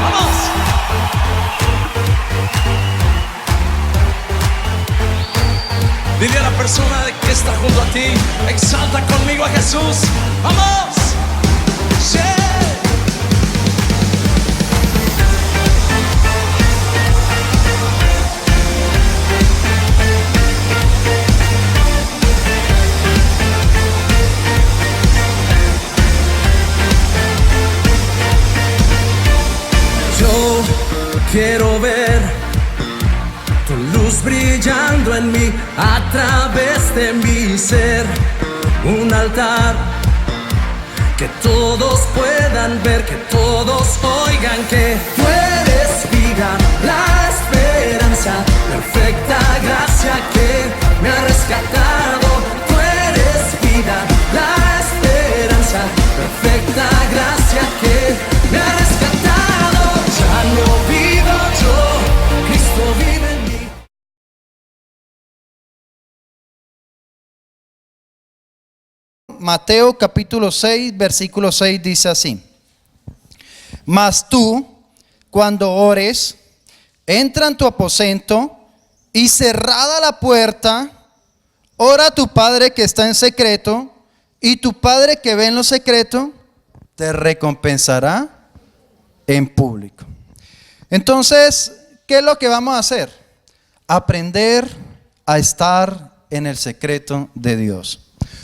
Vamos. Dile a la persona que está junto a ti, exalta conmigo a Jesús. Vamos. Yeah. Yo quiero ver tu luz brillando en mí, a través de mi ser, un altar que todos puedan ver, que todos oigan que tú eres vida, la esperanza, perfecta gracia que me ha rescatado. Tú eres vida, la esperanza, perfecta gracia que me ha rescatado. Ya no vivo yo, Cristo vive en mí. Mateo capítulo 6, versículo 6 dice así: Mas tú, cuando ores, entra en tu aposento y cerrada la puerta, ora a tu Padre que está en secreto, y tu Padre que ve en lo secreto te recompensará en público. Entonces, ¿qué es lo que vamos a hacer? Aprender a estar en el secreto de Dios.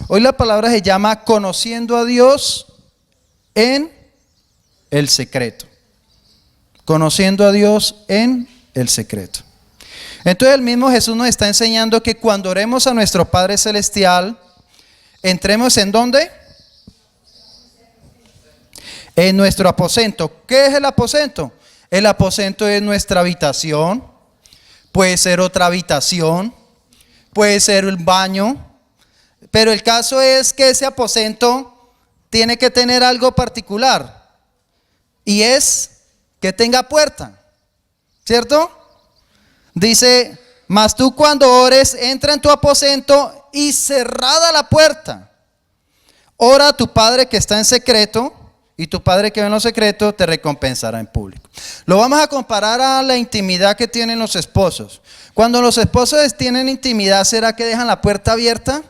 Hoy la palabra se llama conociendo a Dios en el secreto. Conociendo a Dios en el secreto. Entonces el mismo Jesús nos está enseñando que cuando oremos a nuestro Padre Celestial, entremos ¿en dónde? En nuestro aposento. ¿Qué es el aposento? El aposento es nuestra habitación, puede ser otra habitación, puede ser el baño, pero el caso es que ese aposento tiene que tener algo particular, y es que tenga puerta, ¿cierto? Dice, mas tú cuando ores, entra en tu aposento y cerrada la puerta, ora a tu Padre que está en secreto, y tu Padre que ve en lo secreto te recompensará en público. Lo vamos a comparar a la intimidad que tienen los esposos. Cuando los esposos tienen intimidad, ¿será que dejan la puerta abierta?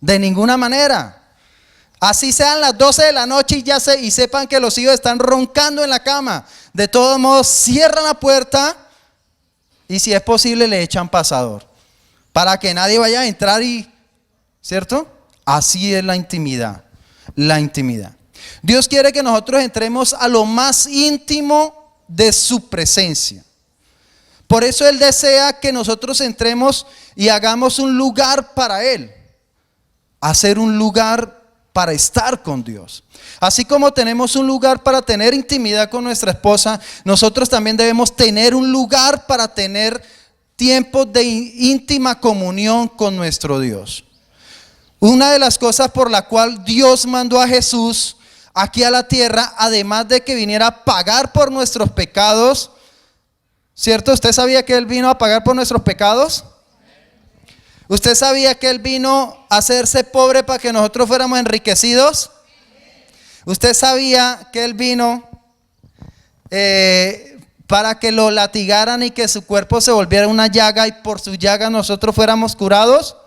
De ninguna manera. Así sean las 12 de la noche y sepan que los hijos están roncando en la cama. De todos modos, cierran la puerta y si es posible le echan pasador. Para que nadie vaya a entrar ¿cierto? Así es la intimidad. La intimidad. Dios quiere que nosotros entremos a lo más íntimo de su presencia. Por eso Él desea que nosotros entremos y hagamos un lugar para Él. Hacer un lugar para estar con Dios. Así como tenemos un lugar para tener intimidad con nuestra esposa, nosotros también debemos tener un lugar para tener tiempos de íntima comunión con nuestro Dios. Una de las cosas por la cual Dios mandó a Jesús aquí a la tierra, además de que viniera a pagar por nuestros pecados, ¿cierto? ¿Usted sabía que Él vino a pagar por nuestros pecados? ¿Usted sabía que Él vino a hacerse pobre para que nosotros fuéramos enriquecidos? ¿Usted sabía que Él vino para que lo latigaran y que su cuerpo se volviera una llaga y por su llaga nosotros fuéramos curados?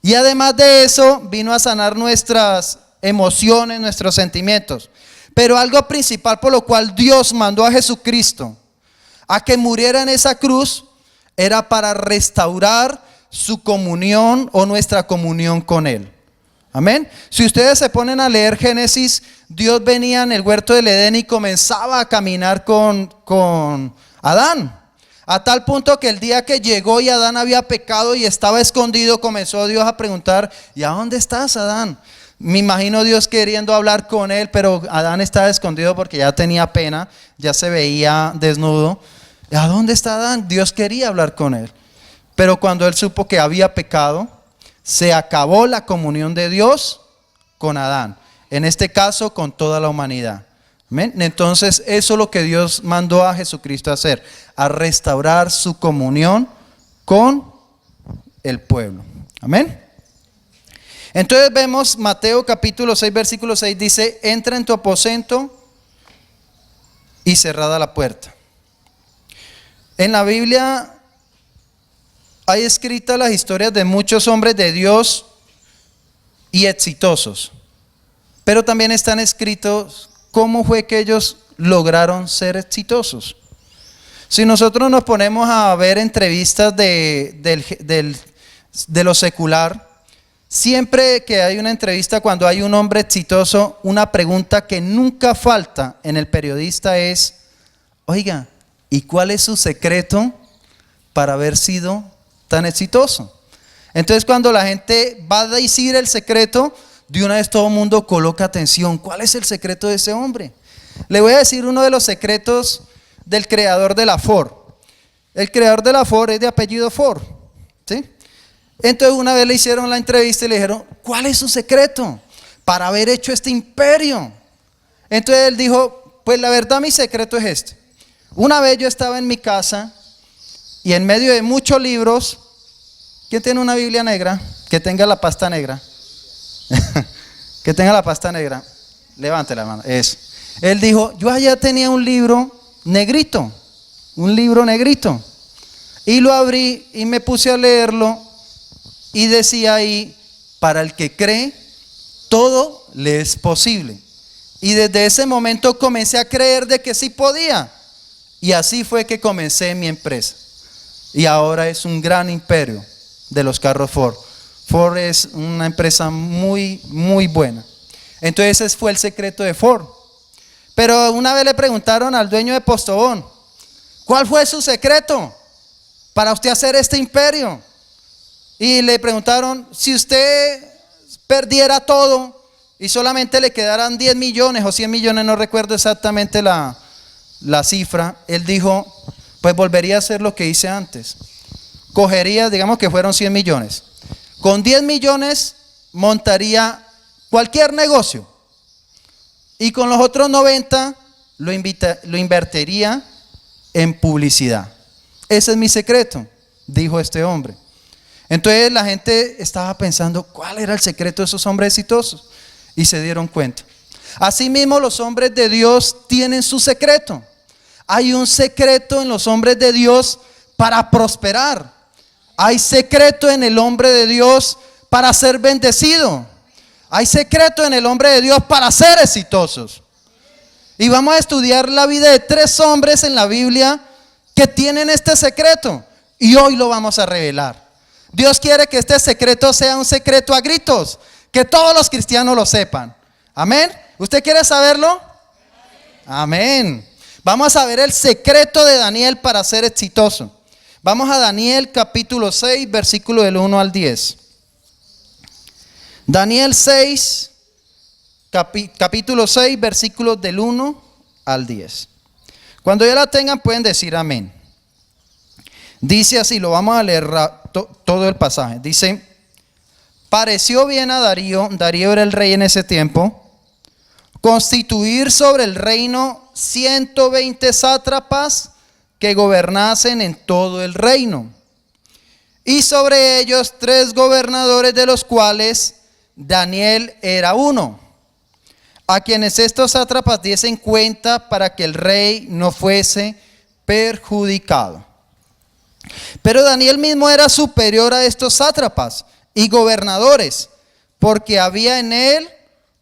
Y además de eso, vino a sanar nuestras emociones, nuestros sentimientos. Pero algo principal por lo cual Dios mandó a Jesucristo a que muriera en esa cruz era para restaurar su comunión o nuestra comunión con Él. Amén. Si ustedes se ponen a leer Génesis, Dios venía en el huerto del Edén y comenzaba a caminar con Adán. A tal punto que el día que llegó y Adán había pecado y estaba escondido, comenzó Dios a preguntar: ¿y a dónde estás, Adán? Me imagino Dios queriendo hablar con él, pero Adán estaba escondido porque ya tenía pena, ya se veía desnudo. ¿A dónde está Adán? Dios quería hablar con él. Pero cuando él supo que había pecado, se acabó la comunión de Dios con Adán. En este caso, con toda la humanidad. ¿Amén? Entonces, eso es lo que Dios mandó a Jesucristo a hacer, a restaurar su comunión con el pueblo. Amén. Entonces vemos Mateo capítulo 6, versículo 6, dice: entra en tu aposento y cerrada la puerta. En la Biblia hay escritas las historias de muchos hombres de Dios y exitosos, pero también están escritos cómo fue que ellos lograron ser exitosos. Si nosotros nos ponemos a ver entrevistas de lo secular, siempre que hay una entrevista, cuando hay un hombre exitoso, una pregunta que nunca falta en el periodista es: oiga, ¿y cuál es su secreto para haber sido tan exitoso? Entonces, cuando la gente va a decir el secreto, de una vez todo el mundo coloca atención. ¿Cuál es el secreto de ese hombre? Le voy a decir uno de los secretos del creador de la Ford. El creador de la Ford es de apellido Ford, ¿sí? Entonces, una vez le hicieron la entrevista y le dijeron: ¿cuál es su secreto para haber hecho este imperio? Entonces él dijo: pues la verdad, mi secreto es este. Una vez yo estaba en mi casa y en medio de muchos libros. ¿Quién tiene una Biblia negra? Que tenga la pasta negra. Que tenga la pasta negra. Levante la mano. Eso. Él dijo: yo allá tenía un libro negrito. Un libro negrito. Y lo abrí y me puse a leerlo. Y decía ahí: para el que cree, todo le es posible. Y desde ese momento comencé a creer de que sí podía. Y así fue que comencé mi empresa. Y ahora es un gran imperio de los carros Ford. Ford es una empresa muy, muy buena. Entonces ese fue el secreto de Ford. Pero una vez le preguntaron al dueño de Postobón: ¿cuál fue su secreto para usted hacer este imperio? Y le preguntaron: si usted perdiera todo y solamente le quedaran 10 millones o 100 millones, no recuerdo exactamente la cifra, él dijo: pues volvería a hacer lo que hice antes. Cogería, digamos que fueron 100 millones. Con 10 millones montaría cualquier negocio. Y con los otros 90 lo invertiría en publicidad. Ese es mi secreto, dijo este hombre. Entonces la gente estaba pensando: ¿cuál era el secreto de esos hombres exitosos? Y se dieron cuenta. Asimismo, los hombres de Dios tienen su secreto. Hay un secreto en los hombres de Dios para prosperar. Hay secreto en el hombre de Dios para ser bendecido. Hay secreto en el hombre de Dios para ser exitosos. Y vamos a estudiar la vida de 3 hombres en la Biblia que tienen este secreto. Y hoy lo vamos a revelar. Dios quiere que este secreto sea un secreto a gritos, que todos los cristianos lo sepan. Amén. ¿Usted quiere saberlo? Amén. Vamos a ver el secreto de Daniel para ser exitoso. Vamos a Daniel capítulo 6, versículo del 1 al 10. Daniel 6, capítulo 6, versículos del 1 al 10. Cuando ya la tengan pueden decir amén. Dice así, lo vamos a leer todo el pasaje. Dice: pareció bien a Darío era el rey en ese tiempo, constituir sobre el reino 120 sátrapas que gobernasen en todo el reino, y sobre ellos 3 gobernadores, de los cuales Daniel era uno, a quienes estos sátrapas diesen cuenta para que el rey no fuese perjudicado. Pero Daniel mismo era superior a estos sátrapas y gobernadores, porque había en él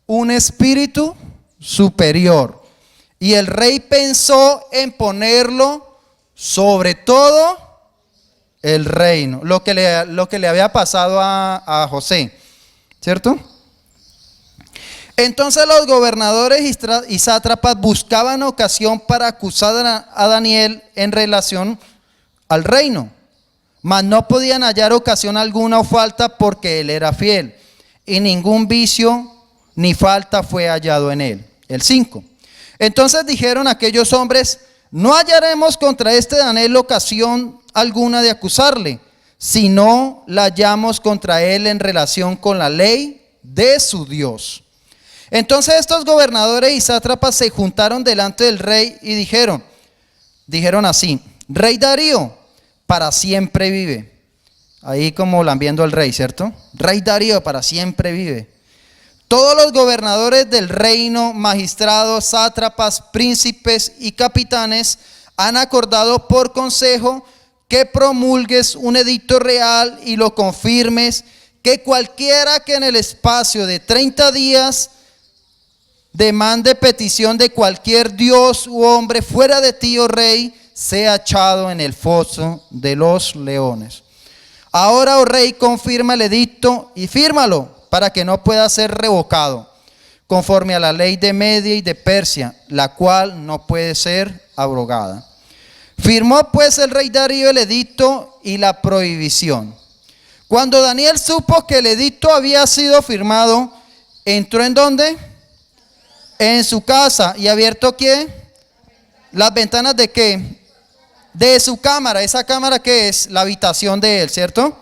un espíritu superior, y el rey pensó en ponerlo sobre todo el reino, lo que le había pasado a José, ¿cierto? Entonces los gobernadores y sátrapas buscaban ocasión para acusar a Daniel en relación al reino, mas no podían hallar ocasión alguna o falta, porque él era fiel, y ningún vicio ni falta fue hallado en él. El 5. Entonces dijeron aquellos hombres: no hallaremos contra este Daniel ocasión alguna de acusarle, si no la hallamos contra él en relación con la ley de su Dios. Entonces estos gobernadores y sátrapas se juntaron delante del rey y dijeron así: Rey Darío, para siempre vive. Ahí como lambiendo al rey, ¿cierto? Rey Darío, para siempre vive. Todos los gobernadores del reino, magistrados, sátrapas, príncipes y capitanes han acordado por consejo que promulgues un edicto real y lo confirmes, que cualquiera que en el espacio de 30 días demande petición de cualquier dios u hombre fuera de ti, oh rey, sea echado en el foso de los leones. Ahora, oh rey, confirma el edicto y fírmalo para que no pueda ser revocado, conforme a la ley de Media y de Persia, la cual no puede ser abrogada. Firmó pues el rey Darío el edicto y la prohibición. Cuando Daniel supo que el edicto había sido firmado, entró ¿en dónde? En su casa. ¿Y abierto qué? Las ventanas de qué? De su cámara. ¿Esa cámara qué es? La habitación de él, ¿cierto?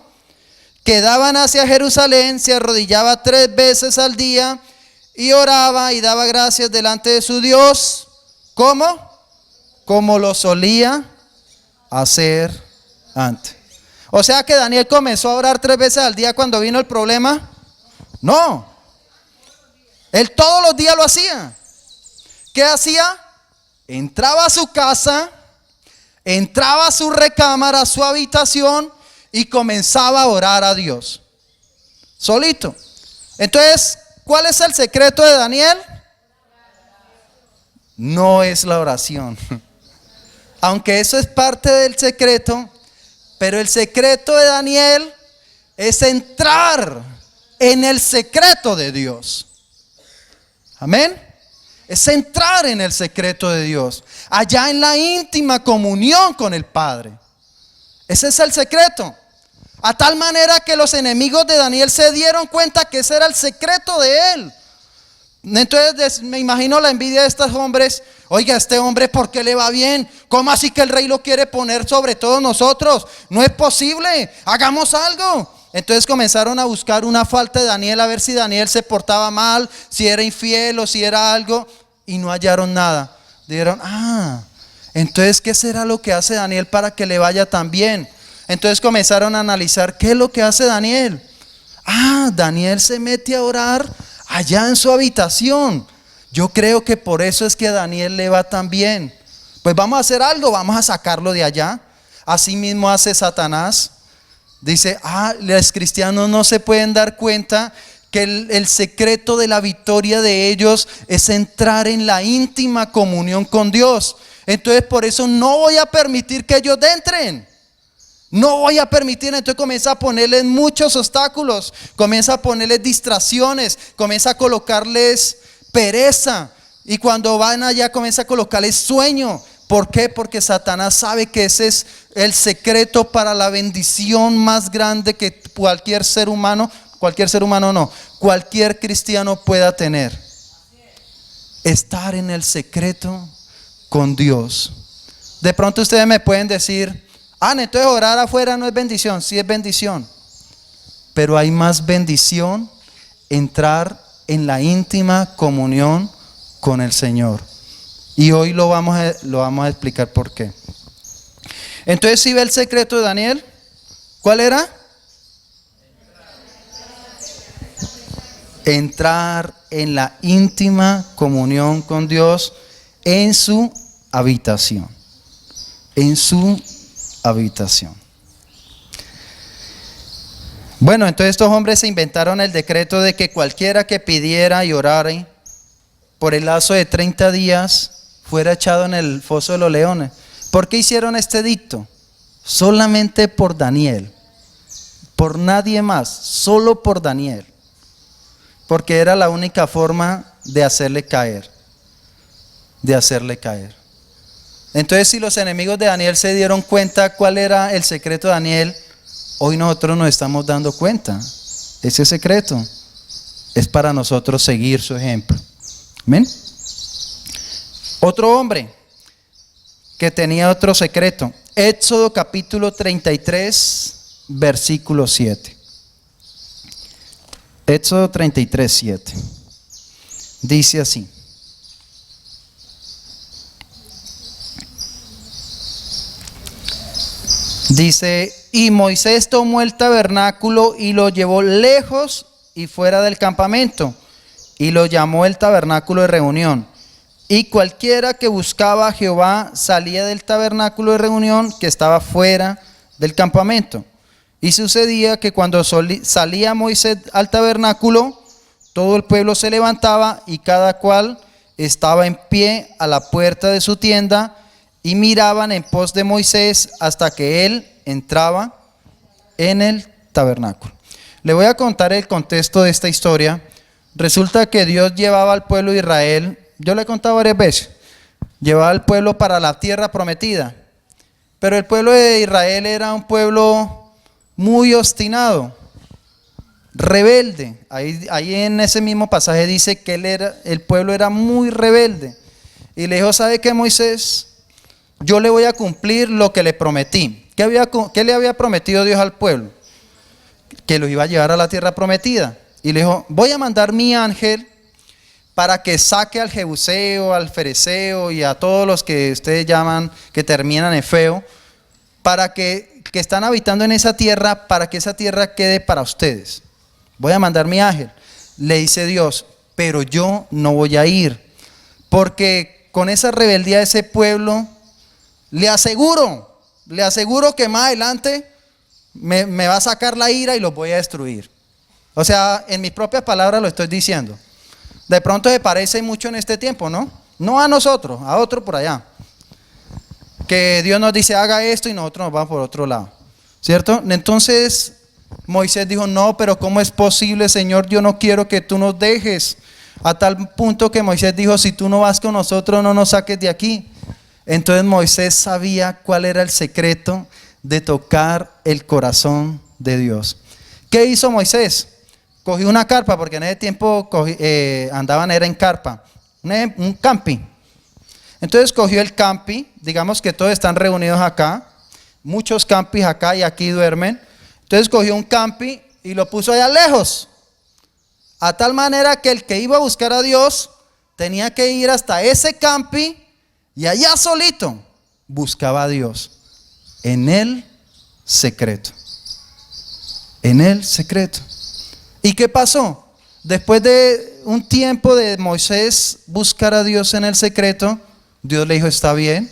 Que daban hacia Jerusalén, se arrodillaba 3 veces al día y oraba y daba gracias delante de su Dios. ¿Cómo? Como lo solía hacer antes. O sea que Daniel comenzó a orar 3 veces al día cuando vino el problema. No. Él todos los días lo hacía. ¿Qué hacía? Entraba a su casa, entraba a su recámara, a su habitación y comenzaba a orar a Dios. Solito. Entonces, ¿cuál es el secreto de Daniel? No es la oración. Aunque eso es parte del secreto, pero el secreto de Daniel es entrar en el secreto de Dios. Amén. Es entrar en el secreto de Dios, allá en la íntima comunión con el Padre. Ese es el secreto. A tal manera que los enemigos de Daniel se dieron cuenta que ese era el secreto de él. Entonces me imagino la envidia de estos hombres. Oiga, este hombre, ¿por qué le va bien? ¿Cómo así que el rey lo quiere poner sobre todos nosotros? No es posible, hagamos algo. Entonces comenzaron a buscar una falta de Daniel, a ver si Daniel se portaba mal, si era infiel o si era algo, y no hallaron nada. Dijeron, entonces ¿qué será lo que hace Daniel para que le vaya tan bien? Entonces comenzaron a analizar, ¿qué es lo que hace Daniel? Daniel se mete a orar allá en su habitación. Yo creo que por eso es que a Daniel le va tan bien. Pues vamos a hacer algo, vamos a sacarlo de allá. Así mismo hace Satanás. Dice, los cristianos no se pueden dar cuenta que el secreto de la victoria de ellos es entrar en la íntima comunión con Dios. Entonces por eso no voy a permitir que ellos entren. No voy a permitir. Entonces comienza a ponerles muchos obstáculos, comienza a ponerles distracciones, comienza a colocarles pereza, y cuando van allá comienza a colocarles sueño. ¿Por qué? Porque Satanás sabe que ese es el secreto para la bendición más grande que cualquier cristiano pueda tener. Estar en el secreto con Dios. De pronto ustedes me pueden decir, entonces orar afuera no es bendición. Sí es bendición, pero hay más bendición entrar en la íntima comunión con el Señor. Y hoy lo vamos a explicar por qué. Entonces, si ve el secreto de Daniel, ¿cuál era? Entrar en la íntima comunión con Dios en su habitación. En su habitación. Bueno, entonces estos hombres se inventaron el decreto de que cualquiera que pidiera y orara por el lazo de 30 días fuera echado en el foso de los leones. ¿Por qué hicieron este edicto? Solamente por Daniel, por nadie más, solo por Daniel, porque era la única forma de hacerle caer, Entonces, si los enemigos de Daniel se dieron cuenta cuál era el secreto de Daniel, hoy nosotros nos estamos dando cuenta. Ese secreto es para nosotros seguir su ejemplo. ¿Amén? Otro hombre que tenía otro secreto. Éxodo capítulo 33, versículo 7. Éxodo 33, 7. Dice así. Dice, y Moisés tomó el tabernáculo y lo llevó lejos y fuera del campamento, y lo llamó el tabernáculo de reunión. Y cualquiera que buscaba a Jehová salía del tabernáculo de reunión que estaba fuera del campamento. Y sucedía que cuando salía Moisés al tabernáculo, todo el pueblo se levantaba y cada cual estaba en pie a la puerta de su tienda y miraban en pos de Moisés hasta que él entraba en el tabernáculo. Le voy a contar el contexto de esta historia. Resulta que Dios llevaba al pueblo de Israel, yo le he contado varias veces, llevaba al pueblo para la tierra prometida. Pero el pueblo de Israel era un pueblo muy obstinado, rebelde. Ahí en ese mismo pasaje dice que el pueblo era muy rebelde. Y le dijo, ¿sabe qué, Moisés? Yo le voy a cumplir lo que le prometí. ¿Qué le había prometido Dios al pueblo? Que lo iba a llevar a la tierra prometida. Y le dijo, voy a mandar mi ángel para que saque al jebuseo, al fereceo y a todos los que ustedes llaman, que terminan en feo, para que están habitando en esa tierra, para que esa tierra quede para ustedes. Voy a mandar mi ángel. Le dice Dios, pero yo no voy a ir, porque con esa rebeldía de ese pueblo, le aseguro que más adelante me va a sacar la ira y los voy a destruir. O sea, en mis propias palabras lo estoy diciendo. De pronto se parece mucho en este tiempo, ¿no? No a nosotros, a otro por allá. Que Dios nos dice, haga esto y nosotros nos vamos por otro lado. ¿Cierto? Entonces Moisés dijo, no, pero ¿cómo es posible, Señor? Yo no quiero que tú nos dejes. A tal punto que Moisés dijo, si tú no vas con nosotros, no nos saques de aquí. Entonces Moisés sabía cuál era el secreto de tocar el corazón de Dios. ¿Qué hizo Moisés? Cogió una carpa, porque en ese tiempo andaban era en carpa, un camping. Entonces cogió el camping, digamos que todos están reunidos acá, muchos campings acá y aquí duermen. Entonces cogió un camping y lo puso allá lejos, a tal manera que el que iba a buscar a Dios tenía que ir hasta ese camping y allá solito buscaba a Dios en el secreto. En el secreto. ¿Y qué pasó? Después de un tiempo de Moisés buscar a Dios en el secreto, Dios le dijo, está bien,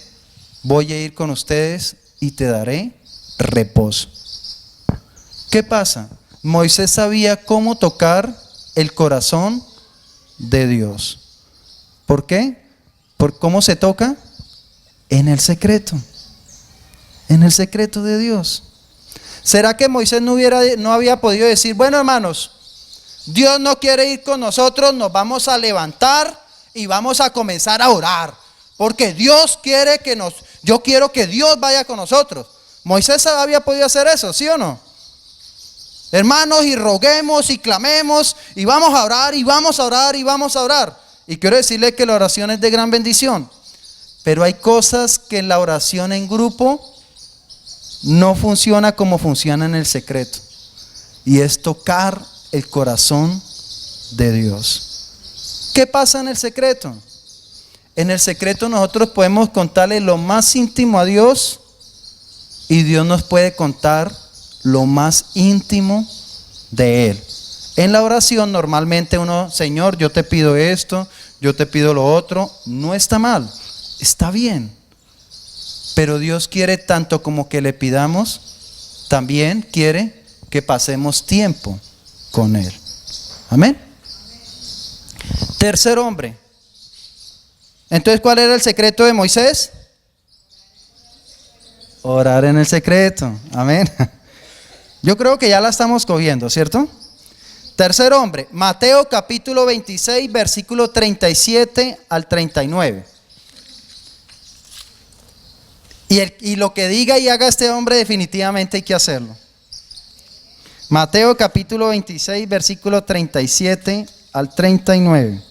voy a ir con ustedes y te daré reposo. ¿Qué pasa? Moisés sabía cómo tocar el corazón de Dios. ¿Por qué? ¿Por cómo se toca? En el secreto. En el secreto de Dios. ¿Será que Moisés no había podido decir, bueno, hermanos, Dios no quiere ir con nosotros, nos vamos a levantar y vamos a comenzar a orar, porque Dios quiere yo quiero que Dios vaya con nosotros? Moisés había podido hacer eso, ¿sí o no? Hermanos, y roguemos y clamemos y vamos a orar y vamos a orar y vamos a orar. Y quiero decirle que la oración es de gran bendición, pero hay cosas que en la oración en grupo no funciona como funciona en el secreto, y es tocar el corazón de Dios. ¿Qué pasa en el secreto? En el secreto nosotros podemos contarle lo más íntimo a Dios y Dios nos puede contar lo más íntimo de Él. En la oración normalmente uno, Señor, yo te pido esto, yo te pido lo otro. No está mal, está bien. Pero Dios quiere tanto como que le pidamos, también quiere que pasemos tiempo con Él. Amén. Tercer hombre. Entonces, ¿cuál era el secreto de Moisés? Orar en el secreto. Amén. Yo creo que ya la estamos cogiendo, ¿cierto? Tercer hombre, Mateo capítulo 26, versículo 37 al 39. Y lo que diga y haga este hombre definitivamente hay que hacerlo. Mateo capítulo 26, versículo 37 al 39.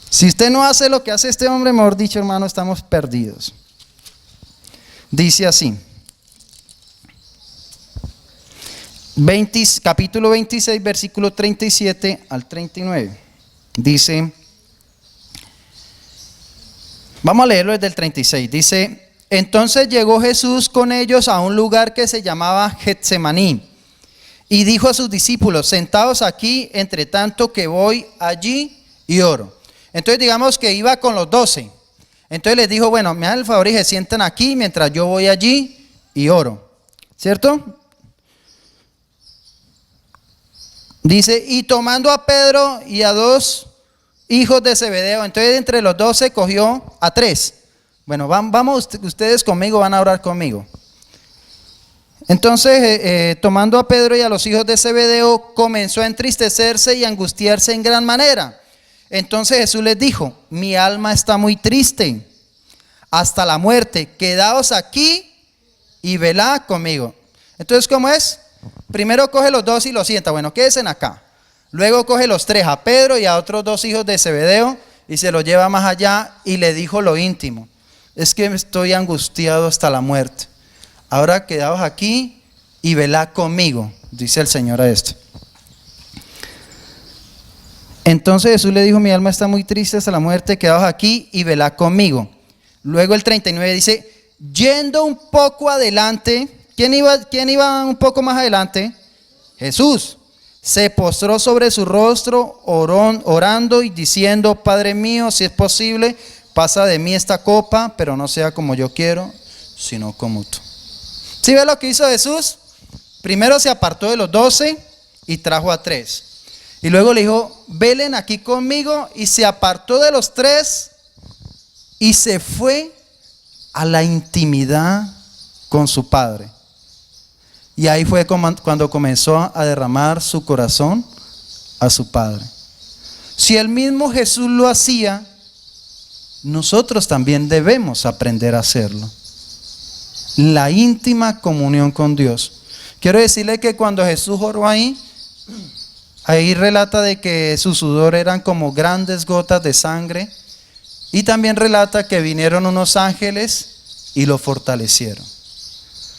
Si usted no hace lo que hace este hombre, mejor dicho, hermano, estamos perdidos. Dice así. Capítulo 26, versículo 37 al 39. Dice, vamos a leerlo desde el 36. Dice, entonces llegó Jesús con ellos a un lugar que se llamaba Getsemaní, Y dijo a sus discípulos, sentaos aquí, entre tanto que voy allí y oro. Entonces digamos que iba con los 12. Entonces les dijo, bueno, me dan el favor y se sientan aquí mientras yo voy allí y oro. ¿Cierto? Dice, y tomando a Pedro y a 2 hijos de Zebedeo, entonces entre los 12 cogió a 3. Bueno, vamos ustedes conmigo, van a orar conmigo. Entonces, tomando a Pedro y a los hijos de Zebedeo, comenzó a entristecerse y a angustiarse en gran manera. Entonces Jesús les dijo, mi alma está muy triste hasta la muerte, quedaos aquí y velad conmigo. Entonces, ¿cómo es? Primero coge los 2 y los sienta, bueno, quédense acá. Luego coge los 3, a Pedro y a otros 2 hijos de Zebedeo, y se los lleva más allá y le dijo lo íntimo, es que estoy angustiado hasta la muerte. Ahora quedaos aquí y velad conmigo, dice el Señor a esto. Entonces Jesús le dijo, mi alma está muy triste hasta la muerte, quedaos aquí y velad conmigo. Luego el 39 dice, yendo un poco adelante, ¿quién iba un poco más adelante? Jesús. Se postró sobre su rostro, orando y diciendo, Padre mío, si es posible, pasa de mí esta copa, pero no sea como yo quiero, sino como tú. ¿Sí ve lo que hizo Jesús? Primero se apartó de los 12 y trajo a 3. Y luego le dijo, velen aquí conmigo, y se apartó de los 3 y se fue a la intimidad con su Padre. Y ahí fue cuando comenzó a derramar su corazón a su Padre. Si el mismo Jesús lo hacía, nosotros también debemos aprender a hacerlo. La íntima comunión con Dios. Quiero decirle que cuando Jesús oró ahí relata de que su sudor eran como grandes gotas de sangre, y también relata que vinieron unos ángeles y lo fortalecieron.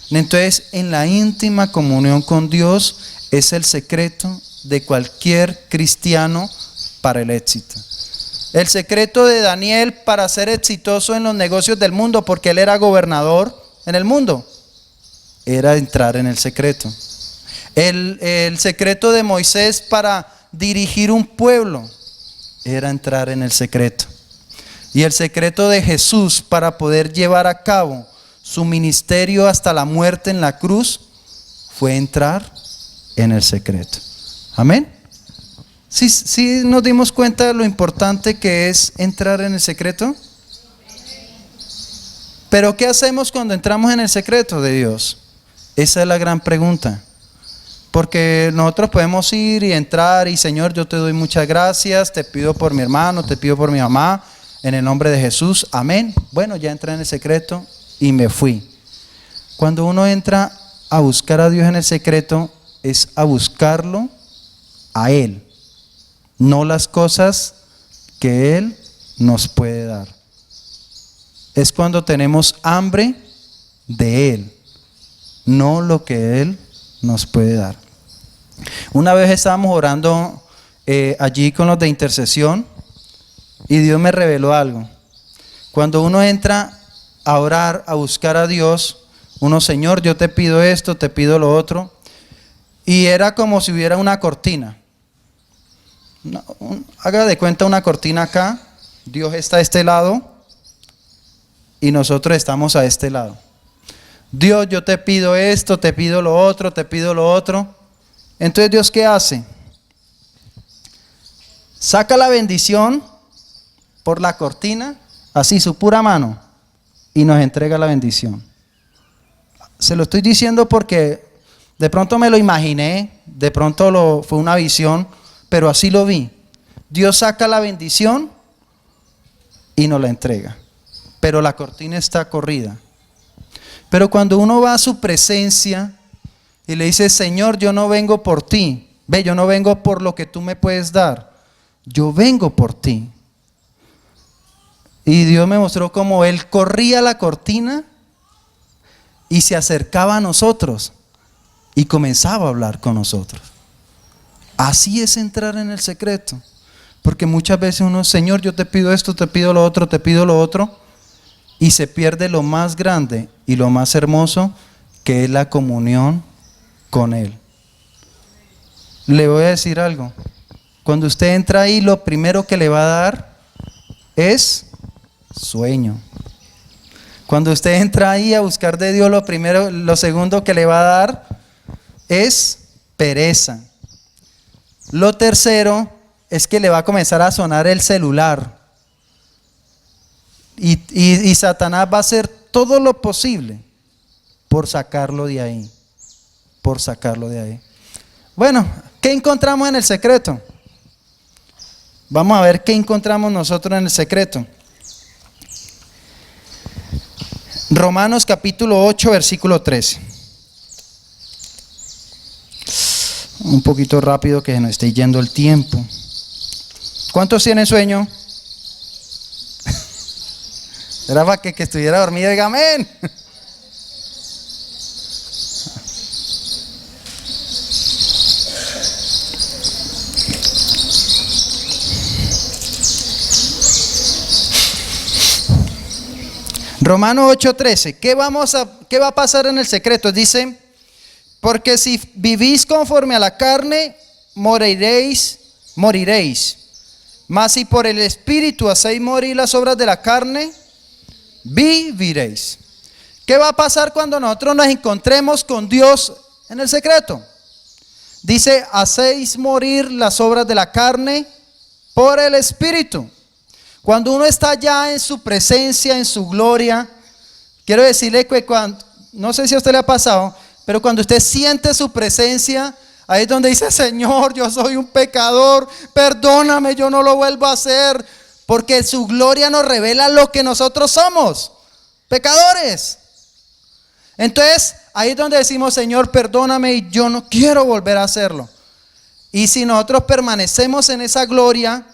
Entonces, en la íntima comunión con Dios es el secreto de cualquier cristiano para el éxito. El secreto de Daniel para ser exitoso en los negocios del mundo, porque él era gobernador en el mundo, era entrar en el secreto. El secreto de Moisés para dirigir un pueblo era entrar en el secreto. Y el secreto de Jesús para poder llevar a cabo su ministerio hasta la muerte en la cruz fue entrar en el secreto. Amén. ¿Sí nos dimos cuenta de lo importante que es entrar en el secreto? Pero ¿qué hacemos cuando entramos en el secreto de Dios? Esa es la gran pregunta. Porque nosotros podemos ir y entrar y Señor, yo te doy muchas gracias, te pido por mi hermano, te pido por mi mamá, en el nombre de Jesús, amén. Bueno, ya entré en el secreto y me fui. Cuando uno entra a buscar a Dios en el secreto, es a buscarlo a Él, no las cosas que Él nos puede dar. Es cuando tenemos hambre de Él, no lo que Él nos puede dar. Una vez estábamos orando allí con los de intercesión y Dios me reveló algo. Cuando uno entra a orar, a buscar a Dios, uno, Señor, yo te pido esto, te pido lo otro, y era como si hubiera una cortina. Haga de cuenta una cortina acá, Dios está a este lado y nosotros estamos a este lado. Dios, yo te pido esto, te pido lo otro, te pido lo otro. Entonces, ¿Dios qué hace? Saca la bendición por la cortina, así su pura mano, y nos entrega la bendición. Se lo estoy diciendo porque de pronto me lo imaginé, de pronto fue una visión, pero así lo vi. Dios saca la bendición y nos la entrega, pero la cortina está corrida. Pero cuando uno va a su presencia y le dice, Señor, yo no vengo por ti, yo no vengo por lo que tú me puedes dar, yo vengo por ti. Y Dios me mostró cómo Él corría la cortina y se acercaba a nosotros y comenzaba a hablar con nosotros. Así es entrar en el secreto, porque muchas veces uno, Señor, yo te pido esto, te pido lo otro, te pido lo otro, y se pierde lo más grande y lo más hermoso, que es la comunión con Él. Le voy a decir algo. Cuando usted entra ahí, lo primero que le va a dar es sueño. Cuando usted entra ahí a buscar de Dios, lo segundo que le va a dar es pereza. Lo tercero es que le va a comenzar a sonar el celular. Y Satanás va a hacer todo lo posible por sacarlo de ahí. Por sacarlo de ahí. Bueno, ¿qué encontramos en el secreto? Vamos a ver qué encontramos nosotros en el secreto. Romanos capítulo 8, versículo 13. Un poquito rápido que se nos esté yendo el tiempo. ¿Cuántos tienen sueño? Era para que estuviera dormido, diga amén. Romanos 8:13. ¿Qué va a pasar en el secreto? Dice, porque si vivís conforme a la carne, moriréis. Mas si por el Espíritu hacéis morir las obras de la carne, viviréis. ¿Qué va a pasar cuando nosotros nos encontremos con Dios en el secreto? Dice, hacéis morir las obras de la carne por el Espíritu. Cuando uno está ya en su presencia, en su gloria, quiero decirle que no sé si a usted le ha pasado, pero cuando usted siente su presencia, ahí es donde dice, Señor, yo soy un pecador, perdóname, yo no lo vuelvo a hacer, porque su gloria nos revela lo que nosotros somos, pecadores. Entonces, ahí es donde decimos, Señor, perdóname y yo no quiero volver a hacerlo. Y si nosotros permanecemos en esa gloria,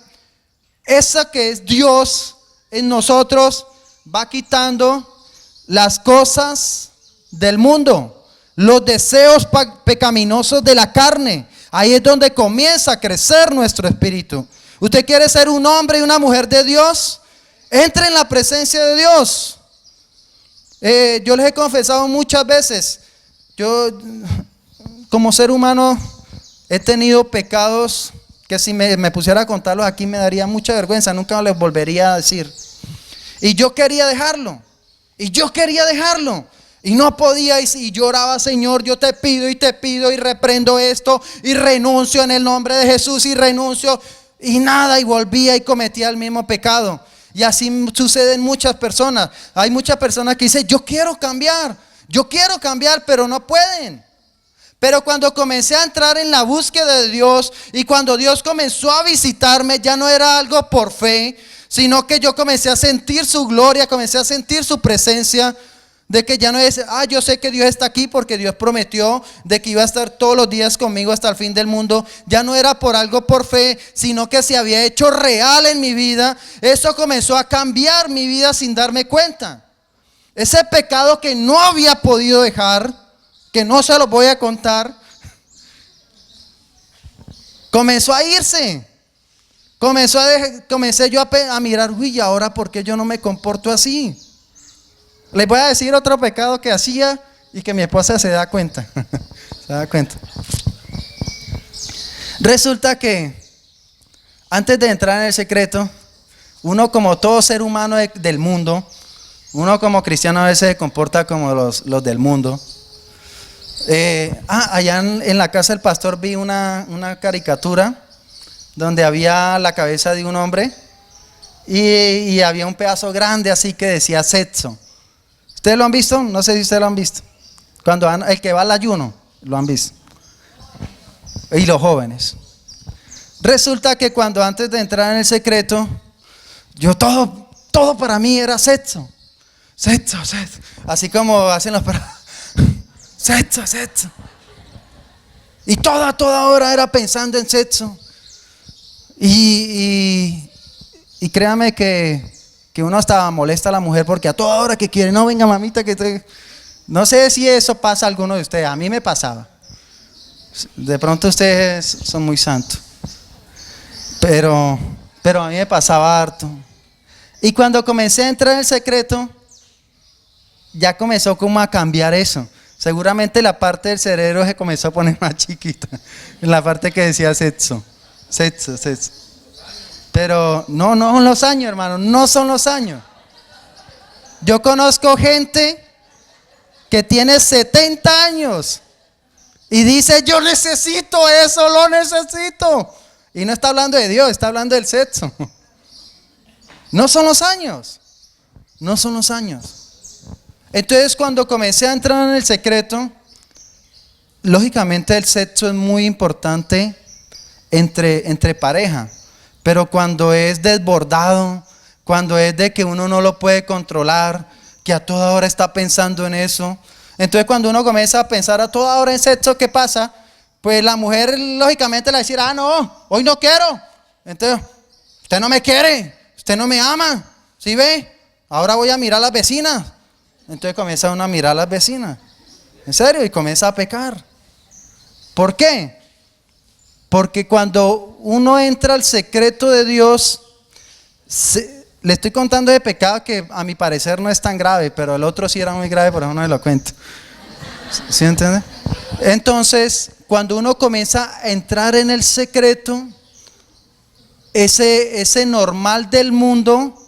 esa que es Dios en nosotros va quitando las cosas del mundo, los deseos pecaminosos de la carne. Ahí es donde comienza a crecer nuestro espíritu. ¿Usted quiere ser un hombre y una mujer de Dios? Entre en la presencia de Dios. Yo les he confesado muchas veces, yo como ser humano he tenido pecados que si me pusiera a contarlos aquí me daría mucha vergüenza, nunca les volvería a decir. Y yo quería dejarlo, y no podía, y lloraba, Señor, yo te pido y reprendo esto, y renuncio en el nombre de Jesús, y renuncio, y nada, y volvía y cometía el mismo pecado. Y así sucede en muchas personas. Hay muchas personas que dicen, yo quiero cambiar, pero no pueden. Pero cuando comencé a entrar en la búsqueda de Dios y cuando Dios comenzó a visitarme, ya no era algo por fe, sino que yo comencé a sentir su gloria, comencé a sentir su presencia, de que ya no es, yo sé que Dios está aquí porque Dios prometió de que iba a estar todos los días conmigo hasta el fin del mundo. Ya no era por algo por fe, sino que se había hecho real en mi vida. Eso comenzó a cambiar mi vida sin darme cuenta. Ese pecado que no había podido dejar, que no se los voy a contar, comenzó a irse. Comencé yo a mirar, uy, ahora ¿por qué yo no me comporto así? Les voy a decir otro pecado que hacía y que mi esposa se da cuenta. Se da cuenta. Resulta que antes de entrar en el secreto, uno como todo ser humano del mundo, uno como cristiano a veces se comporta como los del mundo. Allá en la casa del pastor vi una caricatura donde había la cabeza de un hombre y había un pedazo grande así que decía sexo. ¿Ustedes lo han visto? No sé si ustedes lo han visto. El que va al ayuno, lo han visto. Y los jóvenes. Resulta que cuando antes de entrar en el secreto, yo todo para mí era sexo. Sexo. Así como hacen los perros. Sexo. Y toda hora era pensando en sexo. Y créame que uno estaba molesta a la mujer porque a toda hora que quiere, no, venga mamita, no sé si eso pasa a alguno de ustedes, a mí me pasaba. De pronto ustedes son muy santos, pero a mí me pasaba harto. Y cuando comencé a entrar en el secreto, ya comenzó como a cambiar eso. Seguramente la parte del cerebro se comenzó a poner más chiquita. En la parte que decía sexo. Pero no son los años, hermano, no son los años. Yo conozco gente que tiene 70 años y dice, yo necesito eso, lo necesito. Y no está hablando de Dios, está hablando del sexo. No son los años, no son los años. Entonces cuando comencé a entrar en el secreto, lógicamente el sexo es muy importante entre pareja, pero cuando es desbordado, cuando es de que uno no lo puede controlar, que a toda hora está pensando en eso, entonces cuando uno comienza a pensar a toda hora en sexo, ¿qué pasa? Pues la mujer lógicamente le va a decir, no, hoy no quiero. Entonces, usted no me quiere, usted no me ama, ¿sí ve? Ahora voy a mirar a las vecinas. Entonces comienza uno a mirar a las vecinas, en serio, y comienza a pecar. ¿Por qué? Porque cuando uno entra al secreto de Dios, le estoy contando de pecado que a mi parecer no es tan grave, pero el otro sí era muy grave, por eso no me lo cuento. ¿Sí entiende? Entonces, cuando uno comienza a entrar en el secreto, ese normal del mundo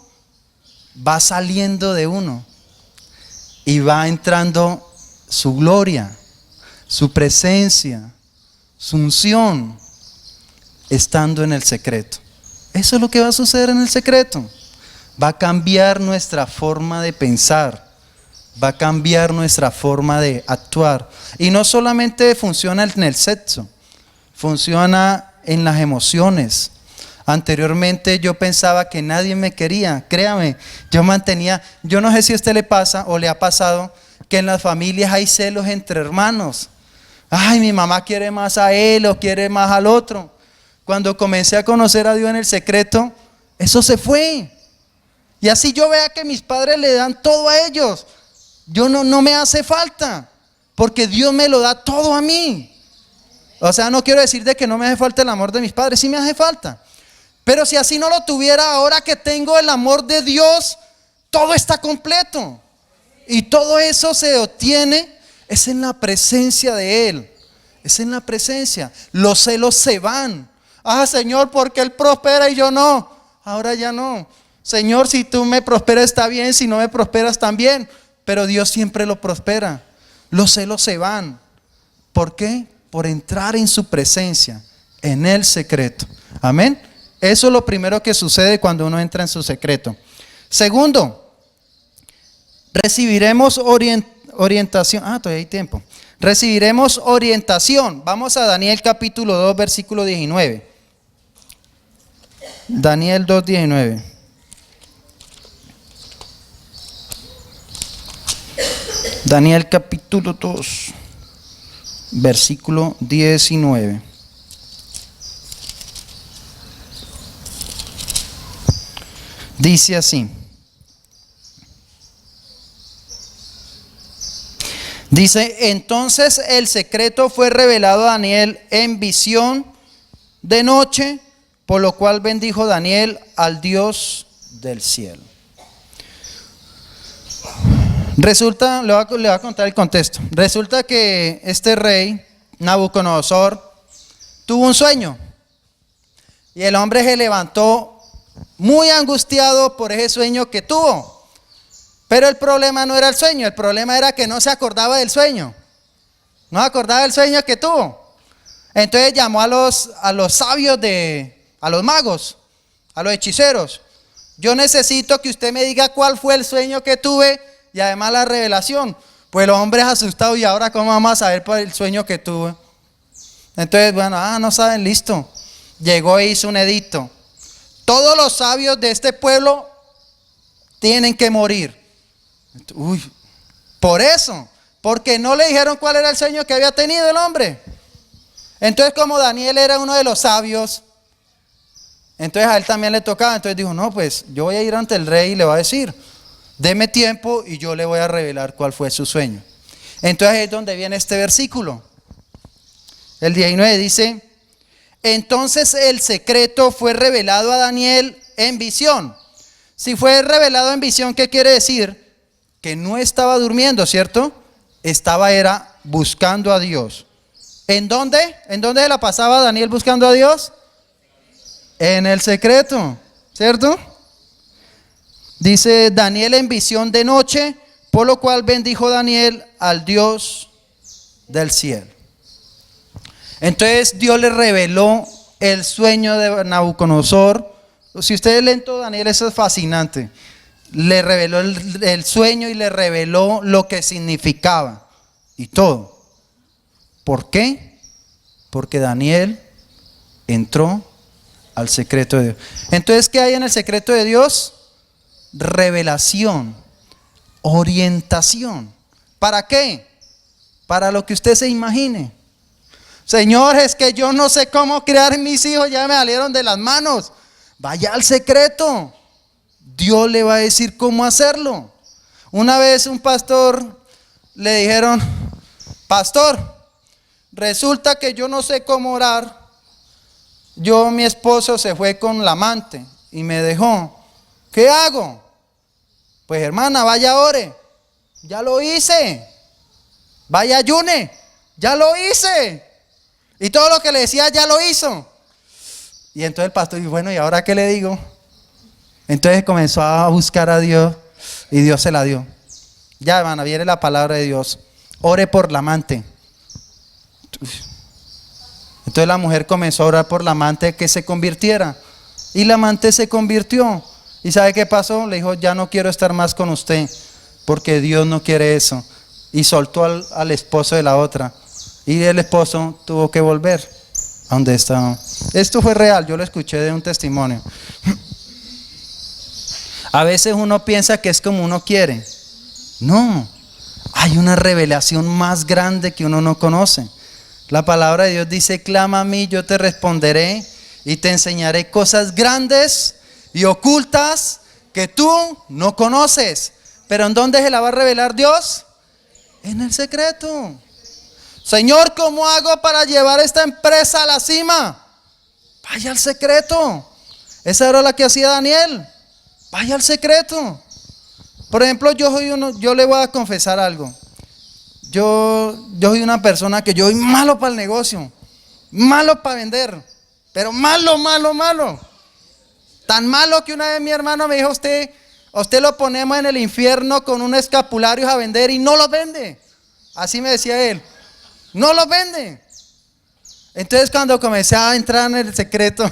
va saliendo de uno y va entrando su gloria, su presencia, su unción, estando en el secreto. Eso es lo que va a suceder en el secreto. Va a cambiar nuestra forma de pensar, va a cambiar nuestra forma de actuar. Y no solamente funciona en el sexo, funciona en las emociones. Anteriormente yo pensaba que nadie me quería, créame, yo no sé si a usted le pasa o le ha pasado que en las familias hay celos entre hermanos. Ay, mi mamá quiere más a él o quiere más al otro. Cuando comencé a conocer a Dios en el secreto, eso se fue. Y así yo vea que mis padres le dan todo a ellos, yo no me hace falta, porque Dios me lo da todo a mí. O sea, no quiero decir de que no me hace falta el amor de mis padres, sí me hace falta. Pero si así no lo tuviera, ahora que tengo el amor de Dios, todo está completo. Y todo eso se obtiene, es en la presencia de Él. Es en la presencia. Los celos se van. Ah, Señor, porque Él prospera y yo no. Ahora ya no. Señor, si tú me prosperas está bien, si no me prosperas también. Pero Dios siempre lo prospera. Los celos se van. ¿Por qué? Por entrar en su presencia, en el secreto. Amén. Eso es lo primero que sucede cuando uno entra en su secreto. Segundo, recibiremos orientación. Todavía hay tiempo. Recibiremos orientación. Vamos a Daniel capítulo 2, versículo 19. Daniel 2, 19. Daniel capítulo 2, versículo 19. Dice así. Dice, entonces el secreto fue revelado a Daniel en visión de noche, por lo cual bendijo Daniel al Dios del cielo. Resulta, le voy a contar el contexto. Resulta que este rey, Nabucodonosor, tuvo un sueño. Y el hombre se levantó muy angustiado por ese sueño que tuvo. Pero el problema no era el sueño, el problema era que no se acordaba del sueño. No se acordaba del sueño que tuvo. Entonces llamó a los sabios, a los magos, a los hechiceros. Yo necesito que usted me diga cuál fue el sueño que tuve y además la revelación. Pues los hombres asustados, y ahora cómo vamos a saber por el sueño que tuve. Entonces, bueno, no saben, listo. Llegó e hizo un edicto. Todos los sabios de este pueblo tienen que morir. Por eso, porque no le dijeron cuál era el sueño que había tenido el hombre. Entonces, como Daniel era uno de los sabios, entonces a él también le tocaba. Entonces dijo, no, pues yo voy a ir ante el rey y le voy a decir, deme tiempo y yo le voy a revelar cuál fue su sueño. Entonces es donde viene este versículo. El 19 dice, entonces el secreto fue revelado a Daniel en visión. Si fue revelado en visión, ¿qué quiere decir? Que no estaba durmiendo, ¿cierto? era buscando a Dios. ¿En dónde? ¿En dónde se la pasaba Daniel buscando a Dios? En el secreto, ¿cierto? Dice Daniel en visión de noche, por lo cual bendijo Daniel al Dios del cielo. Entonces Dios le reveló el sueño de Nabucodonosor. Si ustedes leen todo Daniel, eso es fascinante. Le reveló el sueño y le reveló lo que significaba y todo. ¿Por qué? Porque Daniel entró al secreto de Dios. Entonces, ¿qué hay en el secreto de Dios? Revelación, orientación. ¿Para qué? Para lo que usted se imagine. Señor, es que yo no sé cómo criar mis hijos, ya me salieron de las manos. Vaya al secreto. Dios le va a decir cómo hacerlo. Una vez un pastor le dijeron: pastor, resulta que yo no sé cómo orar. Mi esposo se fue con la amante y me dejó. ¿Qué hago? Pues hermana, vaya ore. Ya lo hice. Vaya ayune. Ya lo hice. Y todo lo que le decía ya lo hizo. Y entonces el pastor dijo: bueno, ¿y ahora qué le digo? Entonces comenzó a buscar a Dios y Dios se la dio. Ya, hermana, viene la palabra de Dios. Ore por la amante. Entonces la mujer comenzó a orar por la amante que se convirtiera. Y la amante se convirtió. ¿Y sabe qué pasó? Le dijo: ya no quiero estar más con usted, porque Dios no quiere eso. Y soltó al esposo de la otra. Y el esposo tuvo que volver a donde estaba. Esto fue real, yo lo escuché de un testimonio. A veces uno piensa que es como uno quiere. No, hay una revelación más grande que uno no conoce. La palabra de Dios dice: clama a mí, yo te responderé y te enseñaré cosas grandes y ocultas que tú no conoces. ¿Pero en dónde se la va a revelar Dios? En el secreto. Señor, ¿cómo hago para llevar esta empresa a la cima? Vaya al secreto. Esa era la que hacía Daniel. Vaya al secreto. Por ejemplo, yo le voy a confesar algo. Yo soy una persona que yo soy malo para el negocio, malo para vender, pero malo. Tan malo que una vez mi hermano me dijo: a usted lo ponemos en el infierno con un escapulario a vender y no lo vende. Así me decía él. No lo vende. Entonces cuando comencé a entrar en el secreto,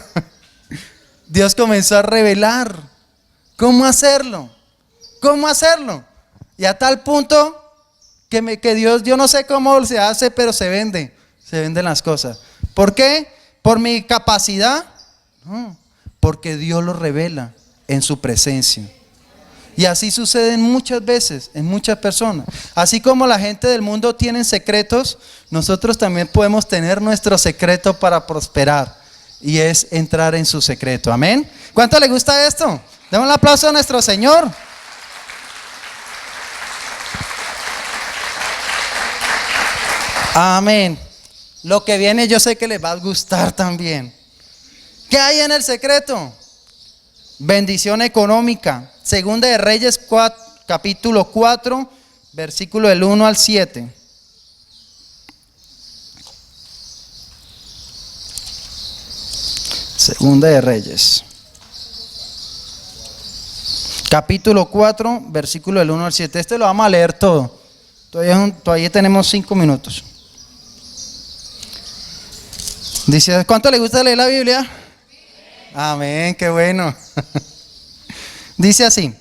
Dios comenzó a revelar cómo hacerlo. Y a tal punto que Dios, yo no sé cómo se hace, pero se venden las cosas. ¿Por qué? ¿Por mi capacidad? No, porque Dios lo revela en su presencia. Y así sucede muchas veces, en muchas personas. Así como la gente del mundo tiene secretos, nosotros también podemos tener nuestro secreto para prosperar. Y es entrar en su secreto. Amén. ¿Cuánto le gusta esto? Demos un aplauso a nuestro Señor. Amén. Lo que viene yo sé que les va a gustar también. ¿Qué hay en el secreto? Bendición económica. Segunda de Reyes capítulo 4, versículo del 1 al 7. Segunda de Reyes capítulo 4, versículo del 1 al 7. Este lo vamos a leer todo. Todavía tenemos 5 minutos. Dice: ¿cuánto le gusta leer la Biblia? Amén, qué bueno. Dice así: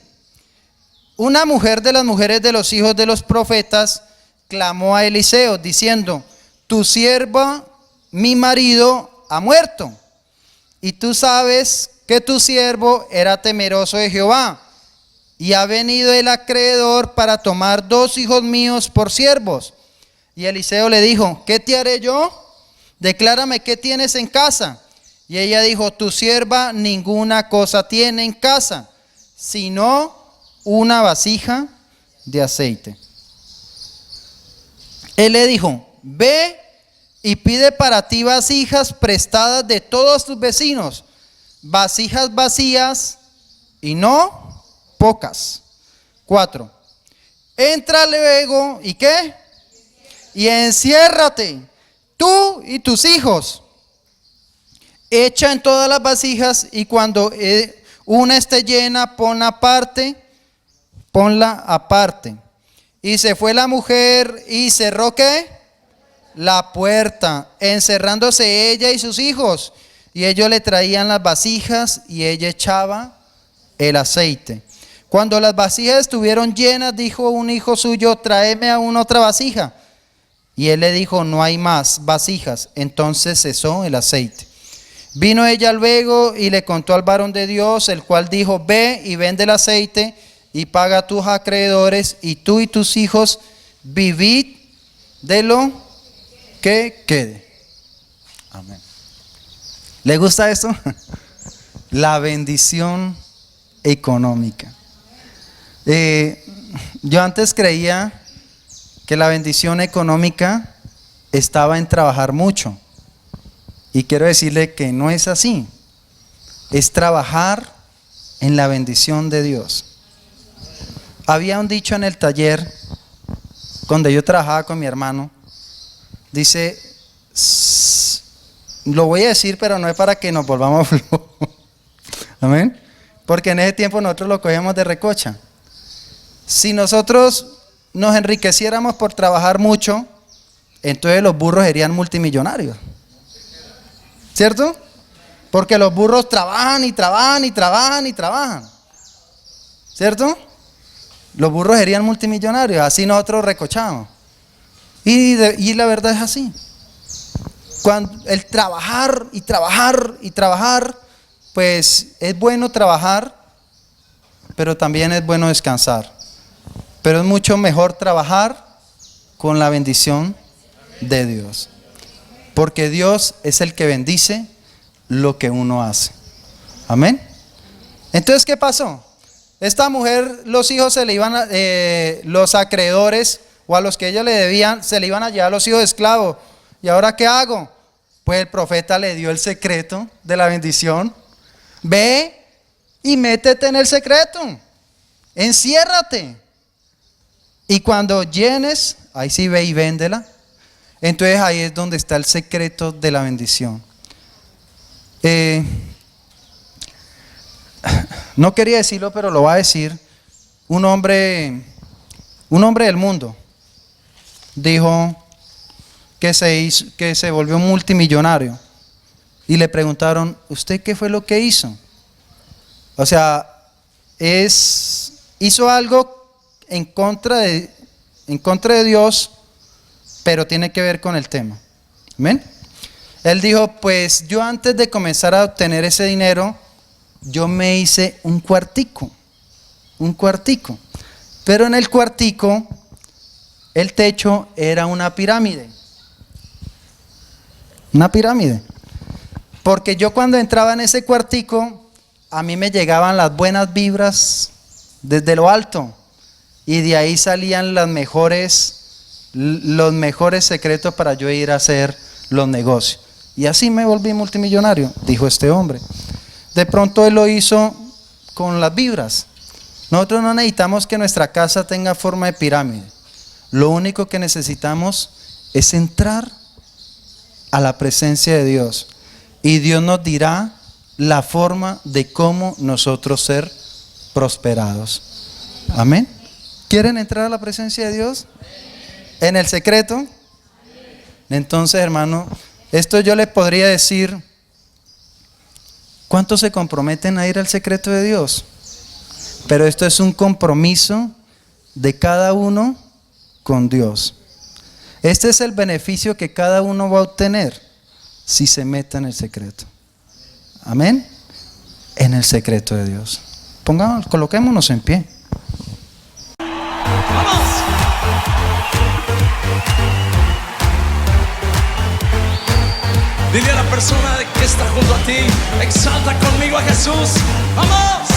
una mujer de las mujeres de los hijos de los profetas clamó a Eliseo diciendo: tu sierva, mi marido, ha muerto, y tú sabes que tu siervo era temeroso de Jehová, y ha venido el acreedor para tomar 2 hijos míos por siervos. Y Eliseo le dijo: ¿qué te haré yo? Declárame qué tienes en casa. Y ella dijo: tu sierva ninguna cosa tiene en casa, sino una vasija de aceite. Él le dijo: ve y pide para ti vasijas prestadas de todos tus vecinos, vasijas vacías y no pocas. 4. Entra luego, ¿y qué? y enciérrate, tú y tus hijos. Echa en todas las vasijas y cuando una esté llena, ponla aparte. Y se fue la mujer y cerró ¿qué? La puerta, encerrándose ella y sus hijos. Y ellos le traían las vasijas y ella echaba el aceite. Cuando las vasijas estuvieron llenas, dijo un hijo suyo, tráeme aún otra vasija. Y él le dijo, no hay más vasijas. Entonces cesó el aceite. Vino ella luego y le contó al varón de Dios, el cual dijo, ve y vende el aceite y paga a tus acreedores, y tú y tus hijos vivid de lo que quede. Amén. ¿Le gusta esto? La bendición económica. Yo antes creía que la bendición económica estaba en trabajar mucho. Y quiero decirle que no es así. Es trabajar en la bendición de Dios. Había un dicho en el taller, cuando yo trabajaba con mi hermano, dice, lo voy a decir, pero no es para que nos volvamos flojos. Amén. Porque en ese tiempo nosotros lo cogíamos de recocha. Si nosotros nos enriqueciéramos por trabajar mucho, entonces los burros serían multimillonarios. ¿Cierto? Porque los burros trabajan y trabajan y trabajan y trabajan. ¿Cierto? Los burros serían multimillonarios, así nosotros recochamos. Y la verdad es así. Cuando el trabajar y trabajar y trabajar, pues es bueno trabajar, pero también es bueno descansar. Pero es mucho mejor trabajar con la bendición de Dios. Porque Dios es el que bendice lo que uno hace. Amén. Entonces, ¿qué pasó? Esta mujer, los hijos se le iban los acreedores o a los que ella le debían, se le iban a llevar los hijos esclavos. ¿Y ahora qué hago? Pues el profeta le dio el secreto de la bendición. Ve y métete en el secreto. Enciérrate. Y cuando llenes, ahí sí ve y véndela. Entonces ahí es donde está el secreto de la bendición. No quería decirlo, pero lo voy a decir. Un hombre del mundo dijo que se volvió multimillonario. Y le preguntaron, ¿usted qué fue lo que hizo? O sea, hizo algo en contra de Dios, pero tiene que ver con el tema. ¿Amén? Él dijo, pues yo antes de comenzar a obtener ese dinero, yo me hice un cuartico. Pero en el cuartico, el techo era una pirámide. Una pirámide. Porque yo cuando entraba en ese cuartico, a mí me llegaban las buenas vibras desde lo alto. Y de ahí salían los mejores secretos para yo ir a hacer los negocios. Y así me volví multimillonario, dijo este hombre. De pronto él lo hizo con las vibras. Nosotros no necesitamos que nuestra casa tenga forma de pirámide. Lo único que necesitamos es entrar a la presencia de Dios. Y Dios nos dirá la forma de cómo nosotros ser prosperados. Amén. ¿Quieren entrar a la presencia de Dios? ¿En el secreto? Entonces, hermano, esto yo les podría decir, ¿cuántos se comprometen a ir al secreto de Dios? Pero esto es un compromiso de cada uno con Dios. Este es el beneficio que cada uno va a obtener si se mete en el secreto. Amén. En el secreto de Dios. Coloquémonos en pie. ¡Vamos! Dile a la persona que está junto a ti, exalta conmigo a Jesús. ¡Vamos!